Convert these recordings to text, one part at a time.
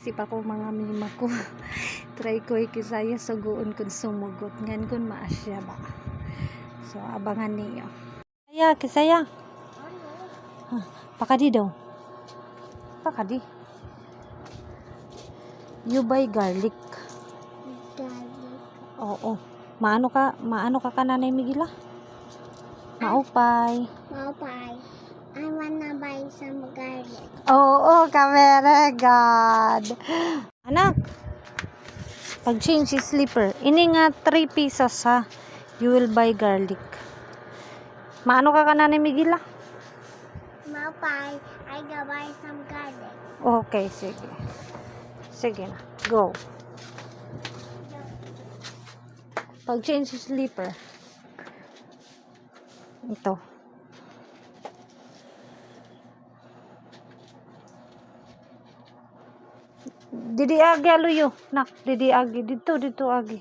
Sip ako mga mima ko. Try ko ikisaya suguon kun sumugot. Ngan kun maasya ba. So, abangan niyo. Kisaya. Pakadi daw. Pakadi. You buy garlic. Oo. Maano ka kananay Migila? Maupay. I wanna buy some garlic. Oo, kamera God. Anak, pag-change si slipper. Ini nga 3 pesos ha. You will buy garlic. Maano ka kananay Migila? Maupay, I gotta buy some garlic. Okay, sige. Sige na. Go. Pag-change si slipper. Ito. Didi agi aluyo. Nak, didi agi. Dito agi.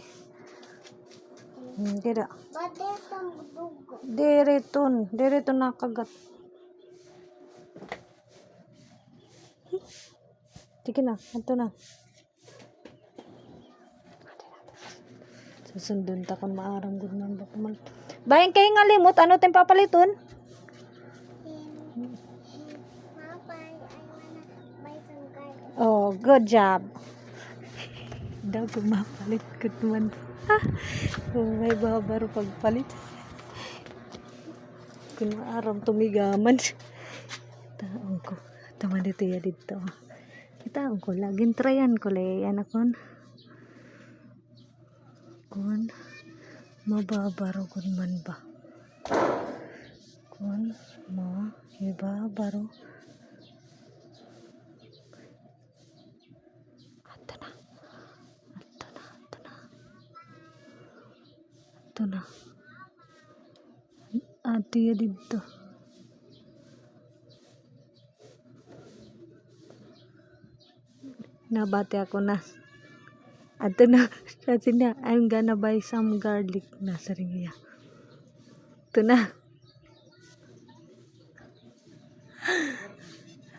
Dida. But there's some dugo. Direton nakagat. Sige na, ito na. Susundon ta kung maarang good man ba kumal. Bayan kayo nga limot, ano tayong papaliton? Maupay, I wanna buy some garlic. Oh, good job. Daw kung mapalit good man. Kung may babaro pagpalit. Kung maarang tumigaman. Taong ko. Tama dito ya dito. Taong ko. Laging tryan ko le. Anak kon. Kun mababaro kun man ba? Kun mababaro. Ito na. Ate ya dito. Nabate ako na. Ato na. Kasi na, I'm gonna buy some garlic na sa ringiya. Ito na.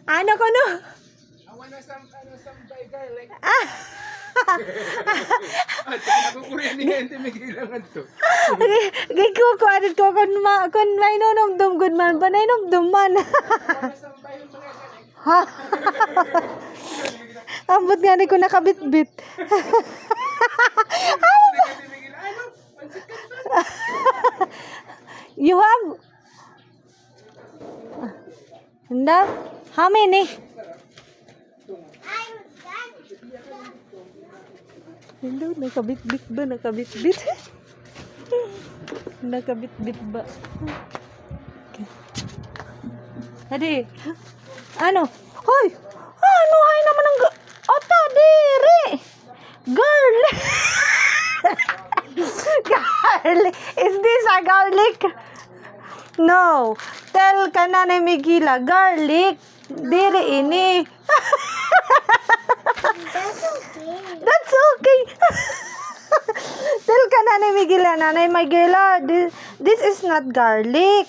Ano ko no? I wanna some buy garlic. Nakukurin niya hindi may kailangan to. Giko ko adit ko kun may nomdom good man ba nay nomdom man. Wanna some buy mga garlic. Ha. Ambot nga ni ko nakabit-bit. You have? Hindi. How many? Hindi, nakabit-bit ba? Nakabit-bit? Nakabit-bit ba? Okay. Hadi. Ano? Hoy! Ano? Hay naman ang... Ota, diri! Garlic! Garlic! Is this a garlic? No. Tell ka na ni Migila, garlic. Diri ini. That's okay. That's okay. Tell ka na ni Migila, nanay Migila, this is not garlic.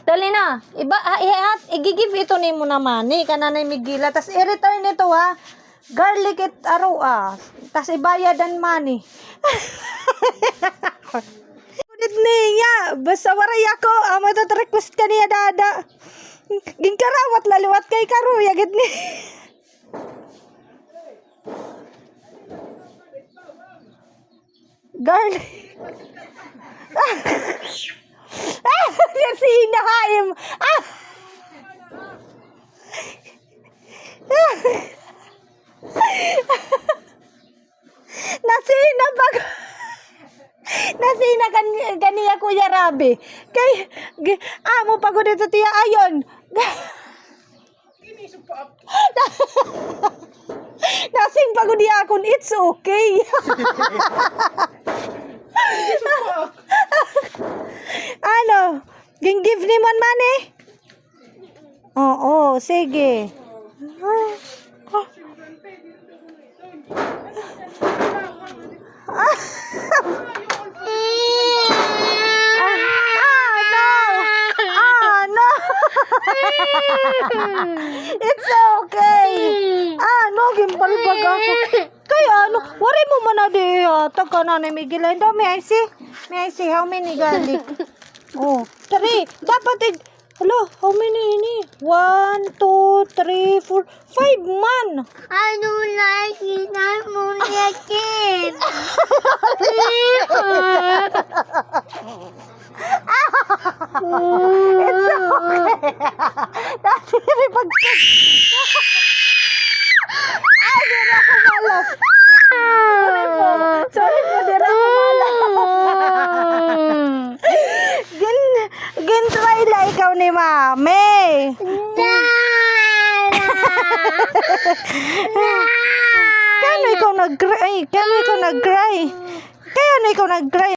Dali na. I-give ito ni mo naman ni kananay Migila. Tas i-return ito ha. Garlic it araw Tas ibayadan money. Kunit niya. Basta waray ako. Amo ito request ka niya dada. Gingkarawat laliwat kay karo. Yagit ni. Garlic. Nasina kaim. Nasina kaniya Kuya Rabi. Kay amo pagod ito tiya ayon. Nasing pagod niya akon, it's okay. Ano? Give ni man money? Oo, sige. No. It's okay. No Gimpalbag ako. Kaya ano, wari mo man na di hatag ka na ni Miguel. Ando, may I see? May I see how many garlic? Oh, 3. Dapat hello, how many ini? 1, 2, 3, 4, 5 man. I don't like it. I'm only a kid. It's okay. Dati rin pag... Ay, di na ako malap. Sorry po, di na ako malap. Gin-try la ikaw ni Mami. Kano ikaw nag-cry? Kano ikaw nag-cry?